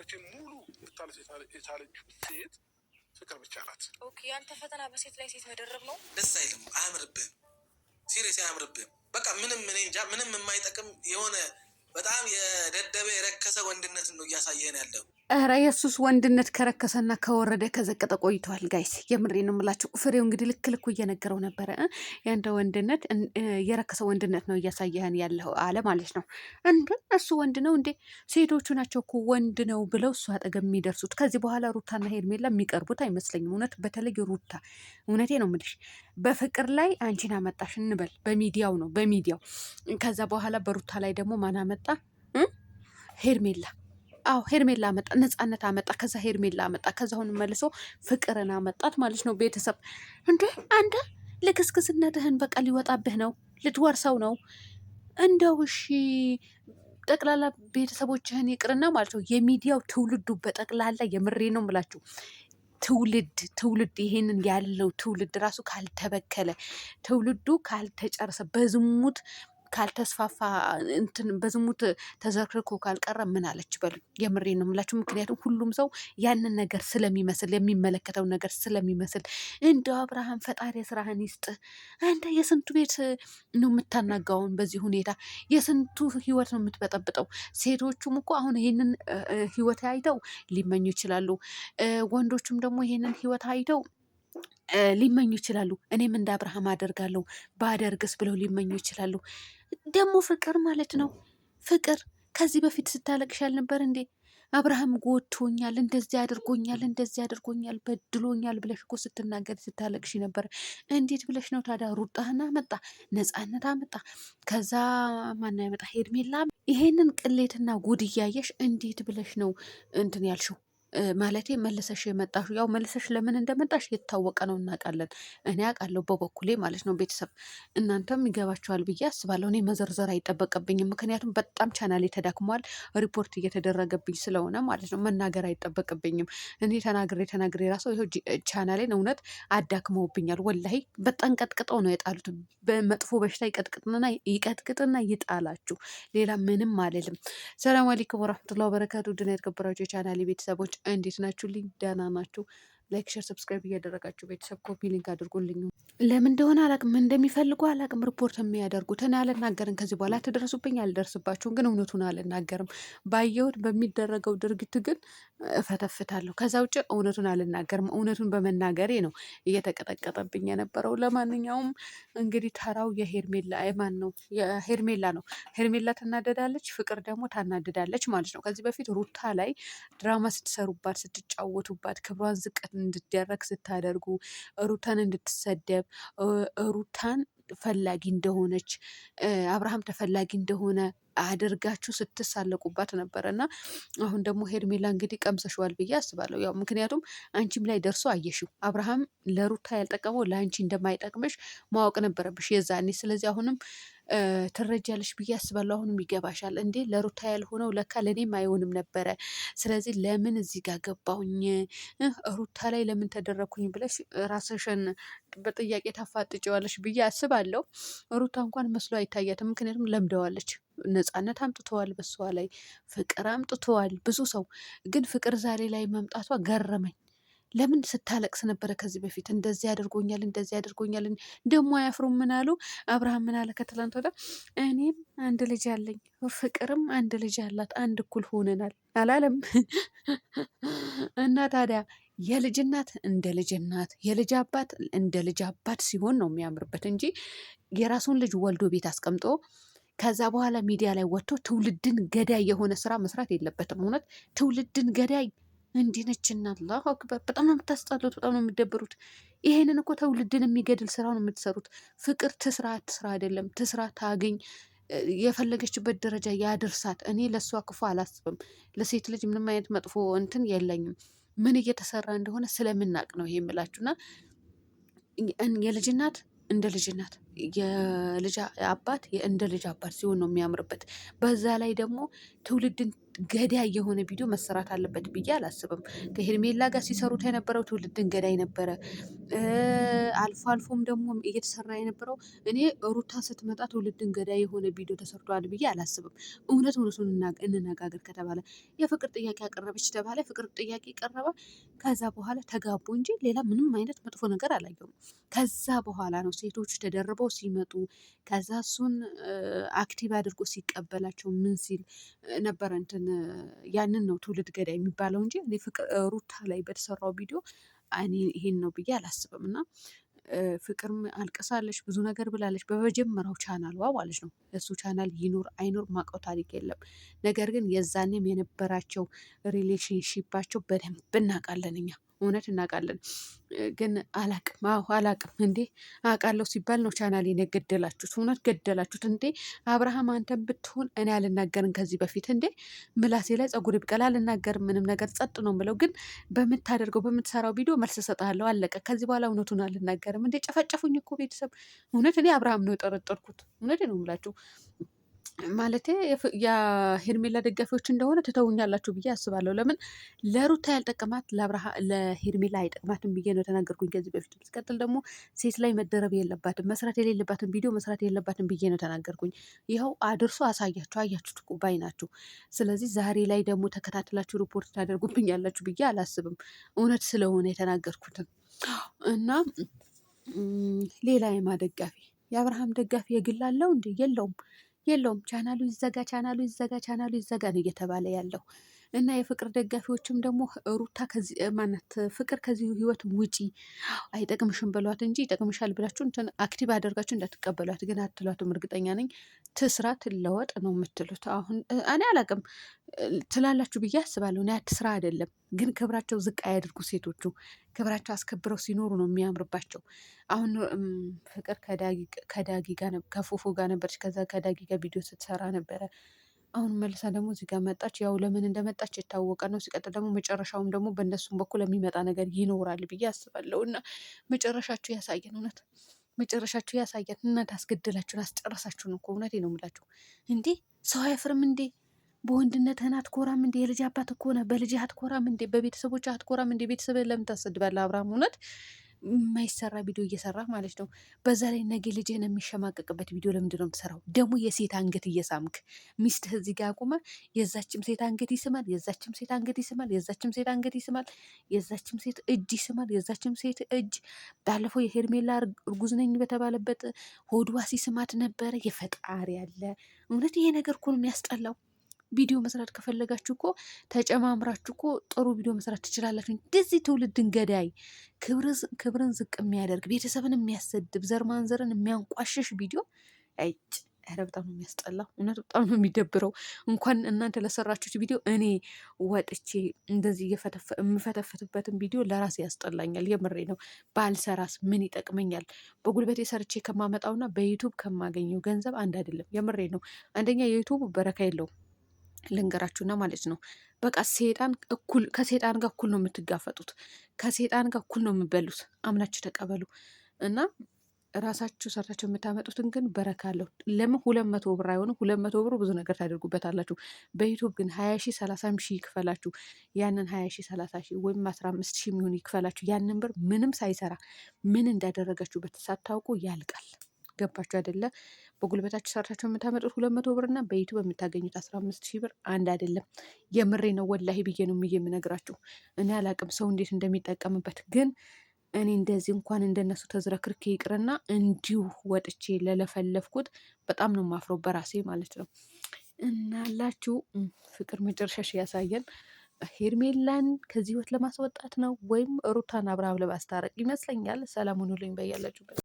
ፈተናዎችን ሙሉ ልታለፍ የቻለችው ሴት ፍቅር ብቻ ናት። ኦኬ ያንተ ፈተና በሴት ላይ ሴት መደረብ ነው። ደስ አይልም፣ አያምርብህም፣ ሲሪየስ አያምርብህም። በቃ ምንም እኔ እንጃ ምንም የማይጠቅም የሆነ በጣም የደደበ የረከሰ ወንድነትን ነው እያሳየን ያለው። ኧረ የሱስ ወንድነት ከረከሰና ከወረደ ከዘቀጠ ቆይቷል ጋይስ። የምሬ ነው የምላችሁ። ፍሬው እንግዲህ ልክ ልኩ እየነገረው ነበረ። ያንተ ወንድነት የረከሰ ወንድነት ነው እያሳየህን ያለው አለ ማለት ነው። እንደ እሱ ወንድ ነው እንዴ? ሴቶቹ ናቸው እኮ ወንድ ነው ብለው እሱ አጠገብ የሚደርሱት። ከዚህ በኋላ ሩታና ሄርሜላ የሚቀርቡት አይመስለኝም። እውነት በተለይ ሩታ፣ እውነቴ ነው የምልሽ። በፍቅር ላይ አንቺን አመጣሽ እንበል፣ በሚዲያው ነው በሚዲያው። ከዛ በኋላ በሩታ ላይ ደግሞ ማን አመጣ? ሄርሜላ። አዎ ሄርሜላ አመጣ፣ ነፃነት አመጣ፣ ከዛ ሄርሜላ አመጣ፣ ከዛ አሁን መልሶ ፍቅርን አመጣት ማለት ነው። ቤተሰብ እንደ አንተ ልክስክስነትህን በቃ ሊወጣብህ ነው፣ ልትወርሰው ነው እንደው። እሺ ጠቅላላ ቤተሰቦችህን ይቅርና ማለት ነው የሚዲያው ትውልዱ በጠቅላላ የምሬ ነው ምላችሁ ትውልድ ይሄንን ያለው ትውልድ ራሱ ካልተበከለ፣ ትውልዱ ካልተጨረሰ፣ በዝሙት ካልተስፋፋ፣ እንትን በዝሙት ተዘርክርኮ ካልቀረ ምን አለች በሉ። የምሬ ነው የምላችሁ። ምክንያቱም ሁሉም ሰው ያንን ነገር ስለሚመስል፣ የሚመለከተው ነገር ስለሚመስል። እንደው አብርሃም ፈጣሪ ስራህን ይስጥ። አንተ የስንቱ ቤት ነው የምታናጋውን? በዚህ ሁኔታ የስንቱ ህይወት ነው የምትበጠብጠው። ሴቶቹም እኮ አሁን ይሄንን ህይወት አይተው ሊመኙ ይችላሉ። ወንዶቹም ደግሞ ይሄንን ህይወት አይተው ሊመኙ ይችላሉ። እኔም እንደ አብርሃም አደርጋለሁ ባደርግስ ብለው ሊመኙ ይችላሉ። ደግሞ ፍቅር ማለት ነው። ፍቅር ከዚህ በፊት ስታለቅሽ ያልነበር እንዴ? አብርሃም ጎቶኛል፣ እንደዚህ አድርጎኛል፣ እንደዚህ አድርጎኛል፣ በድሎኛል ብለሽ እኮ ስትናገር ስታለቅሽ ነበር። እንዴት ብለሽ ነው ታዲያ? ሩጣህና አመጣ፣ ነፃነት አመጣ፣ ከዛ ማና ያመጣ ሄርሜላ። ይሄንን ቅሌትና ጉድ እያየሽ እንዴት ብለሽ ነው እንትን ያልሽው? ማለቴ መልሰሽ የመጣሽ ያው መልሰሽ ለምን እንደመጣሽ የታወቀ ነው፣ እናውቃለን። እኔ አውቃለሁ በበኩሌ ማለት ነው። ቤተሰብ እናንተም ይገባችኋል ብዬ አስባለሁ። እኔ መዘርዘር አይጠበቅብኝም፣ ምክንያቱም በጣም ቻናሌ ተዳክሟል፣ ሪፖርት እየተደረገብኝ ስለሆነ ማለት ነው። መናገር አይጠበቅብኝም። እኔ ተናግሬ ራሱ ይኸው ቻናሌን እውነት አዳክመውብኛል። ወላሂ በጣም ቀጥቅጠው ነው የጣሉት። በመጥፎ በሽታ ይቀጥቅጥና ይጣላችሁ። ሌላ ምንም አልልም። ሰላም አለይኩም ወራህመቱላሂ ወበረካቱ። ድና የተከበራችሁ የቻናሌ ቤተሰቦች እንዴት ናችሁልኝ? ደህና ናችሁ? ላይክ፣ ሼር፣ ሰብስክራይብ እያደረጋችሁ ቤተሰብ ኮፒ ሊንክ አድርጎልኝ። ለምን እንደሆነ አላቅም፣ እንደሚፈልጉ አላቅም። ሪፖርት የሚያደርጉት እኔ አልናገርም። ከዚህ በኋላ ትደረሱብኝ አልደርስባችሁም፣ ግን እውነቱን አልናገርም። ባየሁት በሚደረገው ድርጊት ግን እፈተፍታለሁ። ከዛ ውጭ እውነቱን አልናገርም። እውነቱን በመናገሬ ነው እየተቀጠቀጠብኝ የነበረው። ለማንኛውም እንግዲህ ተራው የሄርሜላ ማን ነው? የሄርሜላ ነው። ሄርሜላ ትናደዳለች፣ ፍቅር ደግሞ ታናድዳለች ማለት ነው። ከዚህ በፊት ሩታ ላይ ድራማ ስትሰሩባት፣ ስትጫወቱባት፣ ክብሯን ዝቅ እንድደረግ ስታደርጉ፣ ሩታን እንድትሰደብ፣ ሩታን ፈላጊ እንደሆነች፣ አብርሃም ተፈላጊ እንደሆነ አድርጋችሁ ስትሳለቁባት ነበረ እና አሁን ደግሞ ሄርሜላ እንግዲህ ቀምሰሽዋል ብዬ አስባለሁ። ያው ምክንያቱም አንቺም ላይ ደርሶ አየሽው። አብርሃም ለሩታ ያልጠቀመው ለአንቺ እንደማይጠቅምሽ ማወቅ ነበረብሽ የዛኔ። ስለዚህ አሁንም ትረጃለሽ ብዬ አስባለሁ። አሁንም ይገባሻል። እንዴ ለሩታ ያልሆነው ለካ ለእኔም አይሆንም ነበረ። ስለዚህ ለምን እዚህ ጋር ገባሁኝ፣ ሩታ ላይ ለምን ተደረግኩኝ ብለሽ ራስሽን በጥያቄ ታፋጥጨዋለሽ ብዬ አስባለሁ። ሩታ እንኳን መስሎ አይታያትም፣ ምክንያቱም ለምደዋለች። ነፃነት አምጥተዋል፣ በሷ ላይ ፍቅር አምጥተዋል ብዙ ሰው። ግን ፍቅር ዛሬ ላይ መምጣቷ ገረመኝ። ለምን ስታለቅስ ነበረ ከዚህ በፊት? እንደዚህ አድርጎኛል፣ እንደዚህ አድርጎኛል። ደግሞ አያፍሩም። ምን አሉ? አብርሃም ምን አለ ከትላንት ወዲያ? እኔም አንድ ልጅ አለኝ፣ ፍቅርም አንድ ልጅ አላት፣ አንድ እኩል ሆነናል አላለም? እና ታዲያ የልጅ እናት እንደ ልጅ እናት፣ የልጅ አባት እንደ ልጅ አባት ሲሆን ነው የሚያምርበት እንጂ የራሱን ልጅ ወልዶ ቤት አስቀምጦ ከዛ በኋላ ሚዲያ ላይ ወጥቶ ትውልድን ገዳይ የሆነ ስራ መስራት የለበትም። እውነት ትውልድን ገዳይ እንዲህ ነችና፣ አላሁ አክበር። በጣም ነው የምታስጠሉት፣ በጣም ነው የሚደብሩት። ይሄንን እኮ ትውልድን የሚገድል ስራ ነው የምትሰሩት። ፍቅር ትስራ አይደለም፣ ትስራ ታገኝ፣ የፈለገችበት ደረጃ ያድርሳት። እኔ ለእሷ ክፉ አላስብም። ለሴት ልጅ ምንም አይነት መጥፎ እንትን የለኝም። ምን እየተሰራ እንደሆነ ስለምናቅ ነው ይሄ የምላችሁና የልጅ እናት እንደ ልጅ እናት፣ የልጅ አባት እንደ ልጅ አባት ሲሆን ነው የሚያምርበት። በዛ ላይ ደግሞ ትውልድን ገዳይ የሆነ ቪዲዮ መሰራት አለበት ብዬ አላስብም። ከሄርሜላ ጋር ሲሰሩት የነበረው ትውልድን ገዳይ ነበረ። አልፎ አልፎም ደግሞ እየተሰራ የነበረው እኔ ሩታ ስትመጣ ትውልድን ገዳይ የሆነ ቪዲዮ ተሰርቷል ብዬ አላስብም። እውነቱን እንነጋገር ከተባለ የፍቅር ጥያቄ ያቀረበች ተባለ፣ ፍቅር ጥያቄ ቀረበ። ከዛ በኋላ ተጋቡ እንጂ ሌላ ምንም አይነት መጥፎ ነገር አላየሁም። ከዛ በኋላ ነው ሴቶቹ ተደርበው ሲመጡ ከዛ እሱን አክቲቭ አድርጎ ሲቀበላቸው ምን ሲል ነበረ እንትን ያንን ነው ትውልድ ገዳይ የሚባለው እንጂ እኔ ፍቅር ሩታ ላይ በተሰራው ቪዲዮ እኔ ይሄን ነው ብዬ አላስብም። እና ፍቅርም አልቅሳለች፣ ብዙ ነገር ብላለች። በመጀመሪያው ቻናሏ ማለት ነው። እሱ ቻናል ይኖር አይኖር ማውቀው ታሪክ የለም። ነገር ግን የዛኔም የነበራቸው ሪሌሽንሺፓቸው በደንብ እናውቃለን እኛ እውነት እናውቃለን። ግን አላቅም አላቅም እንዴ አውቃለሁ ሲባል ነው ቻናሌን የገደላችሁት። እውነት ገደላችሁት እንዴ። አብርሃም አንተን ብትሆን እኔ አልናገርም ከዚህ በፊት እንዴ ምላሴ ላይ ጸጉር ይብቀል አልናገርም። ምንም ነገር ጸጥ ነው ብለው፣ ግን በምታደርገው በምትሰራው ቪዲዮ መልስ እሰጥሃለሁ አለቀ። ከዚህ በኋላ እውነቱን አልናገርም። እንዴ ጨፈጨፉኝ እኮ ቤተሰብ። እውነት እኔ አብርሃም ነው የጠረጠርኩት። እውነት ነው የምላችሁ። ማለቴ የሄርሜላ ደጋፊዎች እንደሆነ ትተውኛላችሁ ብዬ አስባለሁ። ለምን ለሩታ ያልጠቀማት ለሄርሜላ አይጠቅማትም ብዬ ነው የተናገርኩኝ ከዚህ በፊት። ሲቀጥል ደግሞ ሴት ላይ መደረብ የለባትም መስራት የሌለባትን ቪዲዮ መስራት የለባትም ብዬ ነው ተናገርኩኝ። ይኸው አድርሶ አሳያችሁ፣ አያችሁት እኮ ባይ ናችሁ። ስለዚህ ዛሬ ላይ ደግሞ ተከታትላችሁ ሪፖርት ታደርጉብኛላችሁ ብዬ አላስብም፣ እውነት ስለሆነ የተናገርኩትን እና ሌላ ደጋፊ የአብርሃም ደጋፊ የግል አለው እንዴ? የለውም። ቻናሉ ይዘጋ፣ ቻናሉ ይዘጋ፣ ቻናሉ ይዘጋ ነው እየተባለ ያለው። እና የፍቅር ደጋፊዎችም ደግሞ ሩታ ማናት ፍቅር ከዚህ ህይወት ውጪ አይጠቅምሽም በሏት እንጂ ይጠቅምሻል ብላችሁ እንትን አክቲቭ አደርጋችሁ እንዳትቀበሏት ግን አትሏትም። እርግጠኛ ነኝ ትስራ ትለወጥ ነው የምትሉት። አሁን እኔ አላቅም ትላላችሁ ብዬ አስባለሁ። እኔ አትስራ አይደለም ግን ክብራቸው ዝቅ አያድርጉ። ሴቶቹ ክብራቸው አስከብረው ሲኖሩ ነው የሚያምርባቸው። አሁን ፍቅር ከዳጊ ጋር ከፉፉ ጋር ነበረች። ከዛ ከዳጊ ጋር ቪዲዮ ስትሰራ ነበረ። አሁን መልሳ ደግሞ እዚህ ጋር መጣች። ያው ለምን እንደመጣች የታወቀ ነው። ሲቀጥል ደግሞ መጨረሻውም ደግሞ በእነሱም በኩል የሚመጣ ነገር ይኖራል ብዬ አስባለሁ። እና መጨረሻችሁ ያሳየን፣ እውነት መጨረሻችሁ ያሳየን። እናንተ አስገድላችሁን አስጨረሳችሁን እኮ። እውነቴ ነው የምላችሁ። እንዴ ሰው አያፍርም እንዴ? በወንድነትህን አትኮራም እንዴ? የልጅ አባት እኮ ነህ። በልጅህ አትኮራም እንዴ? በቤተሰቦች አትኮራም እንዴ? ቤተሰብህን ለምን ታሰድባለህ? አብርሃም እውነት የማይሰራ ቪዲዮ እየሰራ ማለት ነው። በዛ ላይ ነገ ልጅህን የሚሸማቀቅበት ቪዲዮ ለምንድን ነው የምትሰራው? ደግሞ የሴት አንገት እየሳምክ ሚስትህ እዚህ ጋር አቁመ የዛችም ሴት አንገት ይስማል፣ የዛችም ሴት አንገት ይስማል፣ የዛችም ሴት አንገት ይስማል፣ የዛችም ሴት እጅ ይስማል፣ የዛችም ሴት እጅ። ባለፈው የሄርሜላ እርጉዝ ነኝ በተባለበት ሆድዋ ሲስማት ነበረ። የፈጣሪ ያለ እውነት ይሄ ነገር እኮ ነው የሚያስጠላው። ቪዲዮ መስራት ከፈለጋችሁ እኮ ተጨማምራችሁ እኮ ጥሩ ቪዲዮ መስራት ትችላላችሁ። እንደዚህ ትውልድን ገዳይ ክብርን ዝቅ የሚያደርግ ቤተሰብን የሚያሰድብ ዘር ማንዘርን የሚያንቋሽሽ ቪዲዮ አይጭ ኧረ በጣም ነው የሚያስጠላው። እውነት በጣም ነው የሚደብረው። እንኳን እናንተ ለሰራችሁት ቪዲዮ እኔ ወጥቼ እንደዚህ የምፈተፍትበትን ቪዲዮ ለራሴ ያስጠላኛል። የምሬ ነው። ባልሰራስ ምን ይጠቅመኛል? በጉልበቴ ሰርቼ ከማመጣውና በዩቱብ ከማገኘው ገንዘብ አንድ አይደለም። የምሬ ነው። አንደኛ የዩቱብ በረካ የለውም ልንገራችሁና ማለት ነው። በቃ ከሴጣን ጋር እኩል ነው የምትጋፈጡት። ከሴጣን ጋር እኩል ነው የምበሉት። አምናችሁ ተቀበሉ። እና ራሳችሁ ሰርታችሁ የምታመጡትን ግን በረካ አለው። ለምን 200 ብር አይሆንም? 200 ብሩ ብዙ ነገር ታደርጉበታላችሁ። በዩቱብ ግን 20 ሺህ 30 ሺህ ይክፈላችሁ። ያንን 20 ሺህ 30 ሺህ ወይም 15 ሺህ የሚሆን ይክፈላችሁ። ያንን ብር ምንም ሳይሰራ ምን እንዳደረጋችሁበት ሳታውቁ ያልቃል። ገባችሁ አይደለ? በጉልበታችሁ ሰርታችሁ የምታመጡት 200 ብር እና በዩቱብ የምታገኙት 15 ሺህ ብር አንድ አይደለም። የምሬ ነው ወላሂ ብዬ ነው የምነግራችሁ። እኔ አላቅም ሰው እንዴት እንደሚጠቀምበት፣ ግን እኔ እንደዚህ እንኳን እንደነሱ ተዝረክርኬ ይቅርና እንዲሁ ወጥቼ ለለፈለፍኩት በጣም ነው ማፍረው በራሴ ማለት ነው። እናላችሁ ፍቅር መጨረሻሽ ያሳየን። ሄርሜላን ከዚህ ህይወት ለማስወጣት ነው ወይም ሩታን አብርሃም ለማስታረቅ ይመስለኛል። ሰላም ሁኑልኝ በያላችሁበት።